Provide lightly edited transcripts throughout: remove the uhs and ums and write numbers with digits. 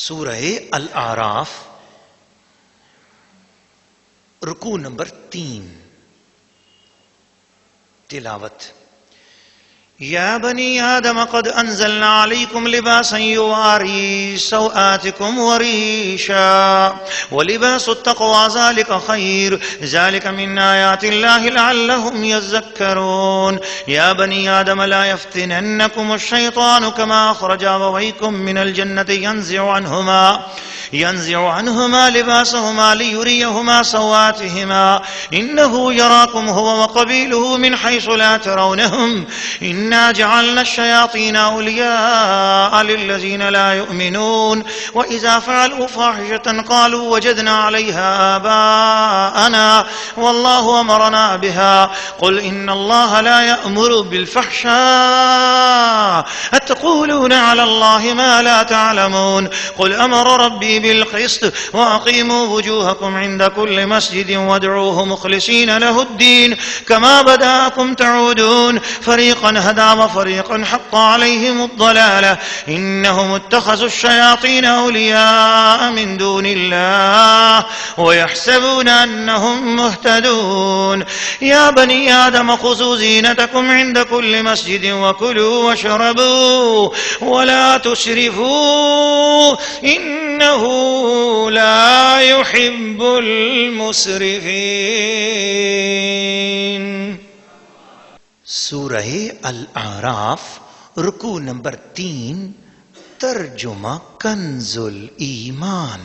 سورہ الاعراف رکوع نمبر 3 تلاوت یا بنی آدم قد انزلنا علیکم لباسا یواری سوآتکم وریشا ولباس التقوى ذلك خیر ذلك من آیات اللہ لعلهم یذکرون یا بنی آدم لا یفتننکم الشیطان کما اخرج ابویکم من الجنة ينزع عنهما لباسهما ليريهما سواتهما إنه يراكم هو وقبيله من حيث لا ترونهم إنا جعلنا الشياطين أولياء للذين لا يؤمنون وإذا فعلوا فاحشة قالوا وجدنا عليها آباءنا والله أمرنا بها قل إن الله لا يأمر بالفحشاء أتقولون على الله ما لا تعلمون قل أمر ربي بالقسط وأقيموا وجوهكم عند كل مسجد وادعوه مخلصين له الدين كما بدأكم تعودون فريقا هدى وفريقا حق عليهم الضلالة إنهم اتخذوا الشياطين أولياء من دون الله ويحسبون أنهم مهتدون يا بني آدم خذوا زينتكم عند كل مسجد وكلوا واشربوا ولا تسرفوا إنه لا يحب المسرفين. سورہ الاعراف رکوع نمبر 3 ترجمہ کنز الایمان.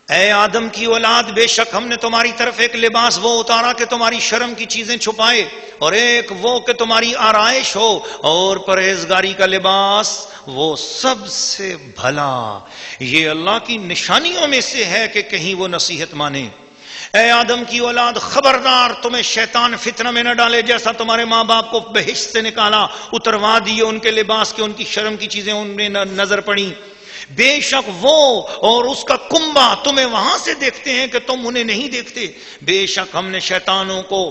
اے آدم کی اولاد، بے شک ہم نے تمہاری طرف ایک لباس وہ اتارا کہ تمہاری شرم کی چیزیں چھپائے، اور ایک وہ کہ تمہاری آرائش ہو، اور پرہیزگاری کا لباس وہ سب سے بھلا. یہ اللہ کی نشانیوں میں سے ہے کہ کہیں وہ نصیحت مانے. اے آدم کی اولاد، خبردار تمہیں شیطان فتنہ میں نہ ڈالے، جیسا تمہارے ماں باپ کو بہشت سے نکالا، اتروا دیے ان کے لباس کے، ان کی شرم کی چیزیں ان میں نظر پڑیں. بے شک وہ اور اس کا کنبہ تمہیں وہاں سے دیکھتے ہیں کہ تم انہیں نہیں دیکھتے. بے شک ہم نے شیطانوں کو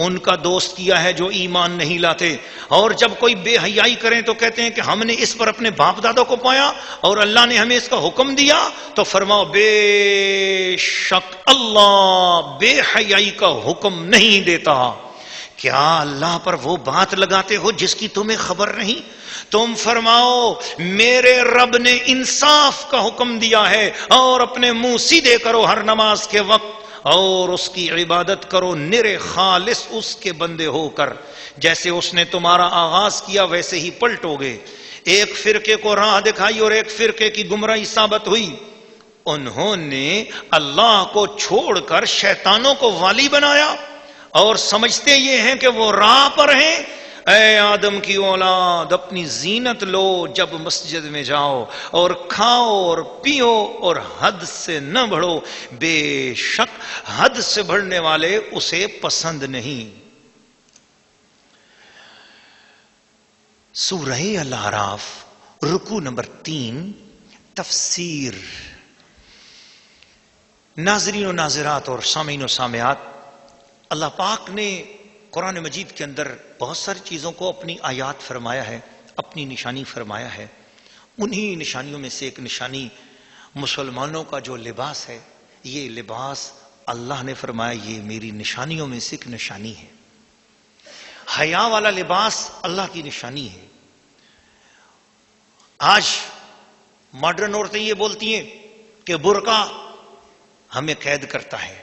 ان کا دوست کیا ہے جو ایمان نہیں لاتے، اور جب کوئی بے حیائی کریں تو کہتے ہیں کہ ہم نے اس پر اپنے باپ دادوں کو پایا اور اللہ نے ہمیں اس کا حکم دیا. تو فرماؤ بے شک اللہ بے حیائی کا حکم نہیں دیتا. کیا اللہ پر وہ بات لگاتے ہو جس کی تمہیں خبر نہیں؟ تم فرماؤ میرے رب نے انصاف کا حکم دیا ہے، اور اپنے منہ سیدھے کرو ہر نماز کے وقت، اور اس کی عبادت کرو نرے خالص اس کے بندے ہو کر. جیسے اس نے تمہارا آغاز کیا ویسے ہی پلٹو گے. ایک فرقے کو راہ دکھائی اور ایک فرقے کی گمراہی ثابت ہوئی. انہوں نے اللہ کو چھوڑ کر شیطانوں کو والی بنایا اور سمجھتے یہ ہیں کہ وہ راہ پر ہیں. اے آدم کی اولاد، اپنی زینت لو جب مسجد میں جاؤ، اور کھاؤ اور پیو اور حد سے نہ بڑھو، بے شک حد سے بڑھنے والے اسے پسند نہیں. سورہ الاعراف رکوع نمبر 3 تفسیر. ناظرین و ناظرات اور سامعین و سامعات، اللہ پاک نے قرآن مجید کے اندر بہت ساری چیزوں کو اپنی آیات فرمایا ہے، اپنی نشانی فرمایا ہے. انہی نشانیوں میں سے ایک نشانی مسلمانوں کا جو لباس ہے، یہ لباس اللہ نے فرمایا یہ میری نشانیوں میں سے ایک نشانی ہے. حیا والا لباس اللہ کی نشانی ہے. آج ماڈرن عورتیں یہ بولتی ہیں کہ برقع ہمیں قید کرتا ہے،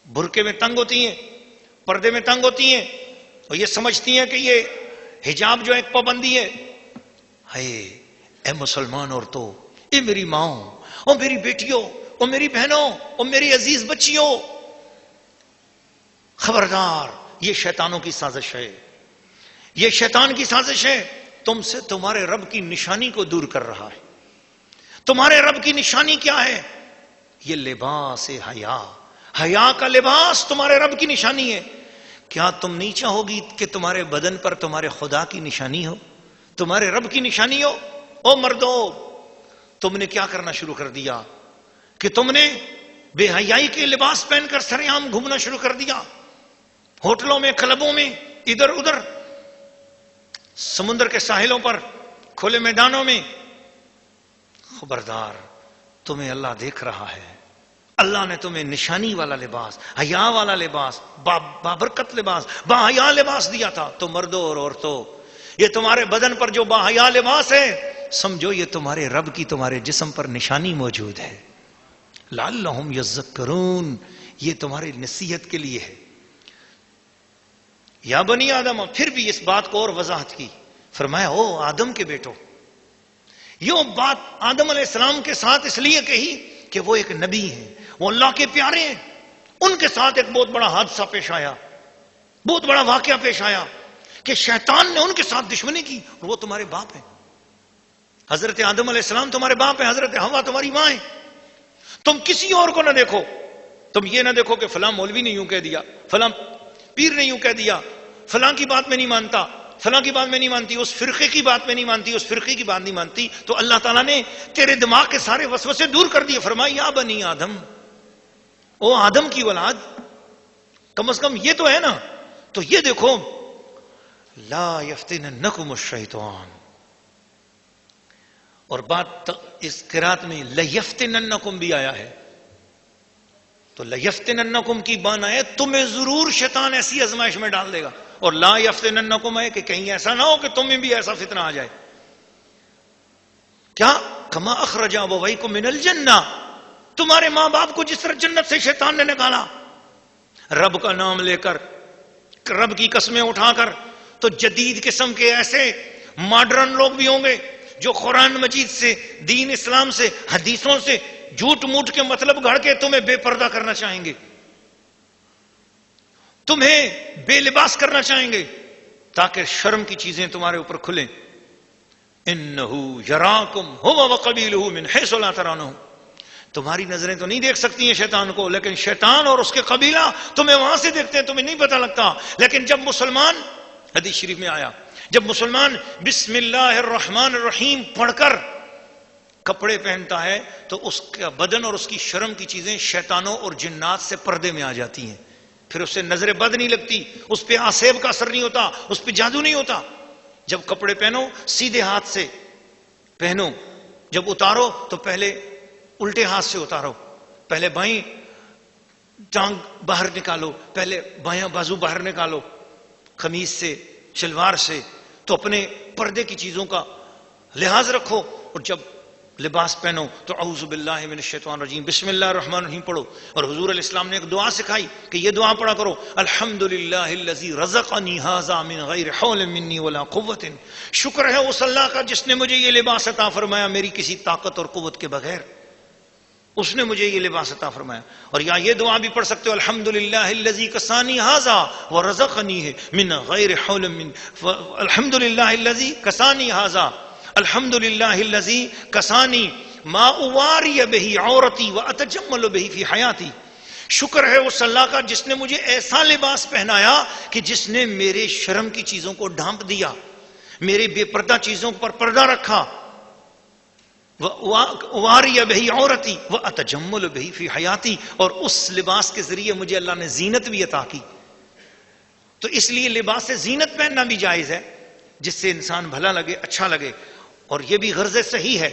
برقعے میں تنگ ہوتی ہیں، پردے میں تنگ ہوتی ہیں، اور یہ سمجھتی ہیں کہ یہ حجاب جو ایک پابندی ہے. اے مسلمان عورتوں، اے میری ماں اور میری بیٹیوں اور میری بہنوں اور میری عزیز بچیوں، خبردار یہ شیطانوں کی سازش ہے، یہ شیطان کی سازش ہے. تم سے تمہارے رب کی نشانی کو دور کر رہا ہے. تمہارے رب کی نشانی کیا ہے؟ یہ لباس حیا. حیا کا لباس تمہارے رب کی نشانی ہے. کیا تم نہیں چاہو گی کہ تمہارے بدن پر تمہارے خدا کی نشانی ہو، تمہارے رب کی نشانی ہو؟ او مردو، تم نے کیا کرنا شروع کر دیا کہ تم نے بے حیائی کے لباس پہن کر سر عام گھومنا شروع کر دیا، ہوٹلوں میں، کلبوں میں، ادھر ادھر، سمندر کے ساحلوں پر، کھلے میدانوں میں. خبردار، تمہیں اللہ دیکھ رہا ہے. اللہ نے تمہیں نشانی والا لباس، حیا والا لباس، بابرکت لباس، با حیا لباس دیا تھا. تو مردوں اور عورتوں، یہ تمہارے بدن پر جو با حیا لباس ہے، سمجھو یہ تمہارے رب کی تمہارے جسم پر نشانی موجود ہے. لعلہم یذکرون، یہ تمہاری نصیحت کے لیے ہے. یا بنی آدم، پھر بھی اس بات کو اور وضاحت کی. فرمایا او آدم کے بیٹو. یہ بات آدم علیہ السلام کے ساتھ اس لیے کہی کہ وہ ایک نبی ہیں، وہ اللہ کے پیارے ہیں. ان کے ساتھ ایک بہت بڑا حادثہ پیش آیا، بہت بڑا واقعہ پیش آیا کہ شیطان نے ان کے ساتھ دشمنی کی. اور وہ تمہارے باپ ہیں. حضرت آدم علیہ السلام تمہارے باپ ہیں، حضرت حوا تمہاری ماں ہیں. تم کسی اور کو نہ دیکھو. تم یہ نہ دیکھو کہ فلاں مولوی نے یوں کہہ دیا، فلاں پیر نے یوں کہہ دیا، فلاں کی بات میں نہیں مانتا، فلاں کی بات میں نہیں مانتی، اس فرقے کی بات میں نہیں مانتی، اس فرقے کی بات نہیں مانتی. تو اللہ تعالیٰ نے تیرے دماغ کے سارے وسوسے دور کر دیے. فرمایا یا بنی آدم، او آدم کی اولاد، کم از کم یہ تو ہے نا. تو یہ دیکھو، لا یفتننکم الشیطان. اور بات اس قرات میں لیفتننکم بھی آیا ہے. تو لیفتننکم کی معنی ہے تمہیں ضرور شیطان ایسی آزمائش میں ڈال دے گا. اور لا یفتننکم ہے کہ کہیں ایسا نہ ہو کہ تمہیں بھی ایسا فتنہ آ جائے. کیا؟ کما اخرج ابویکم من الجنہ، تمہارے ماں باپ کو جس طرح جنت سے شیطان نے نکالا، رب کا نام لے کر، رب کی قسمیں اٹھا کر. تو جدید قسم کے ایسے ماڈرن لوگ بھی ہوں گے جو قرآن مجید سے، دین اسلام سے، حدیثوں سے جھوٹ موٹ کے مطلب گھڑ کے تمہیں بے پردہ کرنا چاہیں گے، تمہیں بے لباس کرنا چاہیں گے تاکہ شرم کی چیزیں تمہارے اوپر کھلیں. انہو یراکم ہوا وقبیلہ من حیث لا ترونہم. تمہاری نظریں تو نہیں دیکھ سکتی ہیں شیطان کو، لیکن شیطان اور اس کے قبیلہ تمہیں وہاں سے دیکھتے ہیں، تمہیں نہیں پتہ لگتا. لیکن جب مسلمان، حدیث شریف میں آیا، جب مسلمان بسم اللہ الرحمن الرحیم پڑھ کر کپڑے پہنتا ہے تو اس کا بدن اور اس کی شرم کی چیزیں شیطانوں اور جنات سے پردے میں آ جاتی ہیں. پھر اس سے نظر بد نہیں لگتی، اس پہ آسیب کا اثر نہیں ہوتا، اس پہ جادو نہیں ہوتا. جب کپڑے پہنو سیدھے ہاتھ سے پہنو، جب اتارو تو پہلے الٹے ہاتھ سے اتارو. پہلے بائیں ٹانگ باہر نکالو، پہلے بایاں بازو باہر نکالو قمیص سے، شلوار سے. تو اپنے پردے کی چیزوں کا لحاظ رکھو. اور جب لباس پہنو تو اعوذ باللہ من الشیطان الرجیم بسم اللہ الرحمن الرحیم پڑھو. اور حضور علیہ السلام نے ایک دعا سکھائی کہ یہ دعا پڑھا کرو، الحمدللہ الذی رزقنی ھذا من غیر حول منی ولا قوت. شکر ہے اس اللہ کا جس نے مجھے یہ لباس عطا فرمایا میری کسی طاقت اور قوت کے بغیر، اس نے مجھے یہ لباس عطا فرمایا. اور یا یہ دعا بھی پڑھ سکتے ہو، الحمدللہ الذی کسانی ھذا ورزقنی من غیر حول من، الحمدللہ الذی کسانی ھذا، الحمدللہ الذی کسانی ما اواری بہ عورتی واتجمل بہ فی حیاتی. شکر ہے اس اللہ کا جس نے مجھے ایسا لباس پہنایا کہ جس نے میرے شرم کی چیزوں کو ڈھانپ دیا، میرے بے پردہ چیزوں پر پردہ رکھا. واری بہ عورتی واتجمل بہ فی حیاتی. اور اس لباس کے ذریعے مجھے اللہ نے زینت بھی عطا کی. تو اس لیے لباس سے زینت پہننا بھی جائز ہے جس سے انسان بھلا لگے، اچھا لگے. اور یہ بھی غرض صحیح ہے،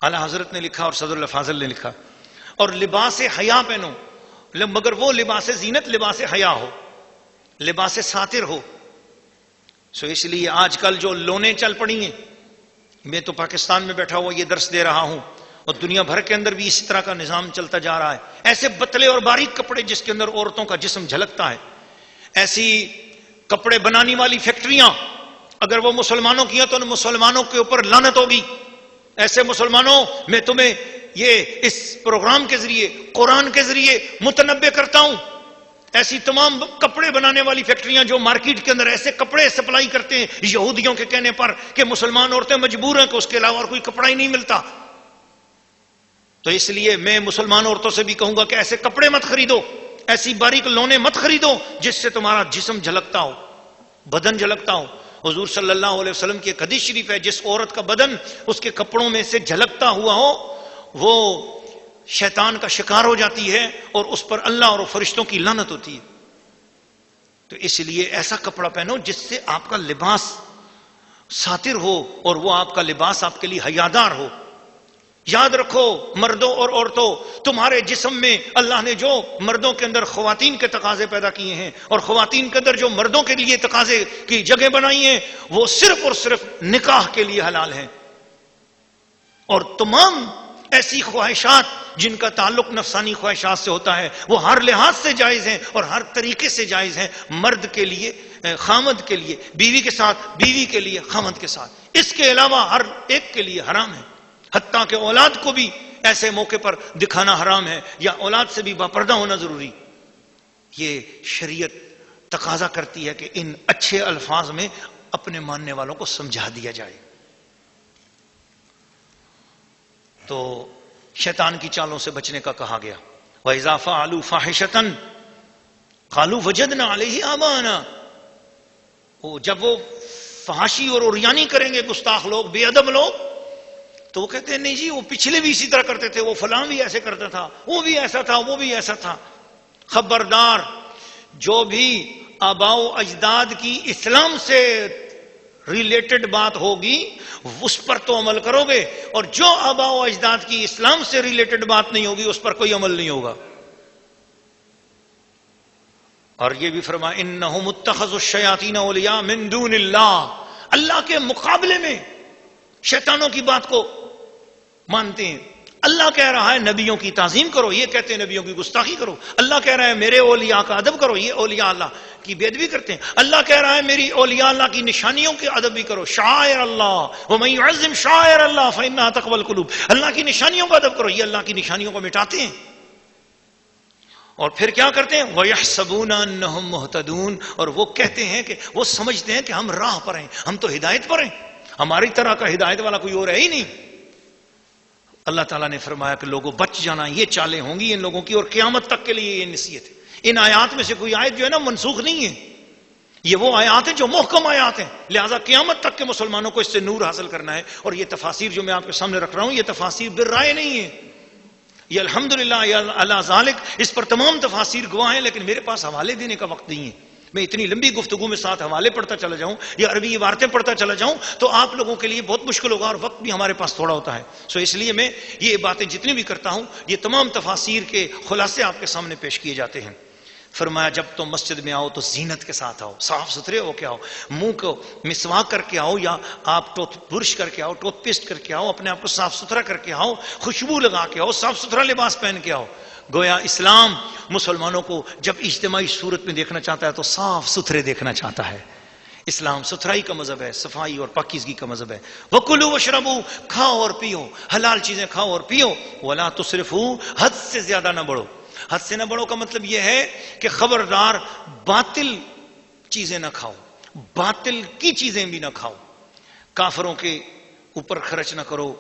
اعلیٰ حضرت نے لکھا اور صدر الفاضل نے لکھا. اور لباس حیا پہنو، مگر وہ لباس زینت لباس حیا ہو، لباس ساتر ہو. سو اس لیے آج کل جو لونیں چل پڑی ہیں، میں تو پاکستان میں بیٹھا ہوا یہ درس دے رہا ہوں اور دنیا بھر کے اندر بھی اسی طرح کا نظام چلتا جا رہا ہے. ایسے بتلے اور باریک کپڑے جس کے اندر عورتوں کا جسم جھلکتا ہے، ایسی کپڑے بنانے والی فیکٹریاں اگر وہ مسلمانوں کی ہیں تو ان مسلمانوں کے اوپر لعنت ہوگی. ایسے مسلمانوں، میں تمہیں یہ اس پروگرام کے ذریعے، قرآن کے ذریعے متنبہ کرتا ہوں، ایسی تمام کپڑے بنانے والی فیکٹریاں جو مارکیٹ کے اندر ایسے کپڑے سپلائی کرتے ہیں یہودیوں کے کہنے پر کہ مسلمان عورتیں مجبور ہیں کہ اس کے علاوہ اور کوئی کپڑا ہی نہیں ملتا. تو اس لیے میں مسلمان عورتوں سے بھی کہوں گا کہ ایسے کپڑے مت خریدو، ایسی باریک لونے مت خریدو جس سے تمہارا جسم جھلکتا ہو، بدن جھلکتا ہو. حضور صلی اللہ علیہ وسلم کی ایک حدیث شریف ہے، جس عورت کا بدن اس کے کپڑوں میں سے جھلکتا ہوا ہو وہ شیطان کا شکار ہو جاتی ہے اور اس پر اللہ اور فرشتوں کی لعنت ہوتی ہے. تو اس لیے ایسا کپڑا پہنو جس سے آپ کا لباس ساتر ہو اور وہ آپ کا لباس آپ کے لیے حیادار ہو. یاد رکھو مردوں اور عورتوں، تمہارے جسم میں اللہ نے جو مردوں کے اندر خواتین کے تقاضے پیدا کیے ہیں اور خواتین کے اندر جو مردوں کے لیے تقاضے کی جگہ بنائی ہیں، وہ صرف اور صرف نکاح کے لیے حلال ہیں، اور تمام ایسی خواہشات جن کا تعلق نفسانی خواہشات سے ہوتا ہے وہ ہر لحاظ سے جائز ہیں اور ہر طریقے سے جائز ہیں، مرد کے لیے خامد کے لیے، بیوی کے ساتھ، بیوی کے لیے خامد کے ساتھ، اس کے علاوہ ہر ایک کے لیے حرام ہے، حتیٰ کہ اولاد کو بھی ایسے موقع پر دکھانا حرام ہے یا اولاد سے بھی باپردہ ہونا ضروری۔ یہ شریعت تقاضا کرتی ہے کہ ان اچھے الفاظ میں اپنے ماننے والوں کو سمجھا دیا جائے۔ تو شیطان کی چالوں سے بچنے کا کہا گیا، وَإِذَا فَعَلُوا فَاحِشَةً قَالُوا وَجَدْنَا عَلَيْهِ آبَاءَنَا، جب وہ فحاشی اور عریانی کریں گے گستاخ لوگ، بے ادب لوگ، تو وہ کہتے ہیں نہیں جی وہ پچھلے بھی اسی طرح کرتے تھے، وہ فلاں بھی ایسے کرتا تھا، وہ بھی ایسا تھا، وہ بھی ایسا تھا۔ خبردار، جو بھی آباء و اجداد کی اسلام سے ریلیٹڈ بات ہوگی اس پر تو عمل کرو گے، اور جو آباء و اجداد کی اسلام سے ریلیٹڈ بات نہیں ہوگی اس پر کوئی عمل نہیں ہوگا۔ اور یہ بھی فرمایا انہم اتخذوا الشیاطین اولیاء من دون اللہ، اللہ کے مقابلے میں شیطانوں کی بات کو مانتے ہیں۔ اللہ کہہ رہا ہے نبیوں کی تعظیم کرو، یہ کہتے ہیں نبیوں کی گستاخی کرو۔ اللہ کہہ رہا ہے میرے اولیاء کا ادب کرو، یہ اولیاء اللہ کی بے ادبی کرتے ہیں۔ اللہ کہہ رہا ہے میری اولیاء اللہ کی نشانیوں کے ادب بھی کرو، شعائر اللہ ومن يعظم شعائر اللہ فانها تقوی القلوب، اللہ کی نشانیوں کا ادب کرو، یہ اللہ کی نشانیوں کو مٹاتے ہیں۔ اور پھر کیا کرتے ہیں؟ وَيَحْسَبُونَ أَنَّهُمْ مُهْتَدُونَ، اور وہ کہتے ہیں کہ وہ سمجھتے ہیں کہ ہم راہ پر ہیں، ہم تو ہدایت پر ہیں، ہماری طرح کا ہدایت والا کوئی اور ہے ہی نہیں۔ اللہ تعالیٰ نے فرمایا کہ لوگوں بچ جانا، یہ چالیں ہوں گی ان لوگوں کی، اور قیامت تک کے لیے یہ نصیحت ہے۔ ان آیات میں سے کوئی آیت جو ہے نا منسوخ نہیں ہے، یہ وہ آیات ہیں جو محکم آیات ہیں، لہذا قیامت تک کے مسلمانوں کو اس سے نور حاصل کرنا ہے۔ اور یہ تفاسیر جو میں آپ کے سامنے رکھ رہا ہوں، یہ تفاسیر بالرائے نہیں ہے، یہ الحمدللہ یا اللہ ذالک، اس پر تمام تفاسیر گواہ ہیں، لیکن میرے پاس حوالے دینے کا وقت نہیں ہے۔ میں اتنی لمبی گفتگو میں ساتھ حوالے پڑھتا چلا جاؤں یا عربی عبارتیں پڑھتا چلا جاؤں تو آپ لوگوں کے لیے بہت مشکل ہوگا، اور وقت بھی ہمارے پاس تھوڑا ہوتا ہے۔ سو اس لیے میں یہ باتیں جتنی بھی کرتا ہوں یہ تمام تفاسیر کے خلاصے آپ کے سامنے پیش کیے جاتے ہیں۔ فرمایا جب تم مسجد میں آؤ تو زینت کے ساتھ آؤ، صاف ستھرے ہو کے آؤ، منہ کو مسواک کر کے آؤ، یا آپ ٹوتھ برش کر کے آؤ، ٹوتھ پیسٹ کر کے آؤ، اپنے آپ کو صاف ستھرا کر کے آؤ، خوشبو لگا کے آؤ، صاف ستھرا لباس پہن کے آؤ۔ گویا اسلام مسلمانوں کو جب اجتماعی صورت میں دیکھنا چاہتا ہے تو صاف ستھرے دیکھنا چاہتا ہے۔ اسلام ستھرائی کا مذہب ہے، صفائی اور پاکیزگی کا مذہب ہے۔ وَكُلُوا وَاشْرَبُوا، کھاؤ اور پیو، حلال چیزیں کھاؤ اور پیو، وَلَا تُسْرِفُوا، حد سے زیادہ نہ بڑھو۔ حد سے نہ بڑھو کا مطلب یہ ہے کہ خبردار باطل چیزیں نہ کھاؤ، باطل کی چیزیں بھی نہ کھاؤ، کافروں کے اوپر خرچ نہ کرو،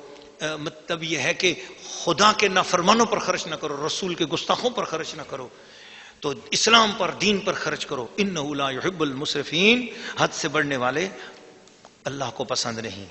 مطلب یہ ہے کہ خدا کے نافرمانوں پر خرچ نہ کرو، رسول کے گستاخوں پر خرچ نہ کرو، تو اسلام پر، دین پر خرچ کرو۔ انہ لا یحب المسرفین، حد سے بڑھنے والے اللہ کو پسند نہیں۔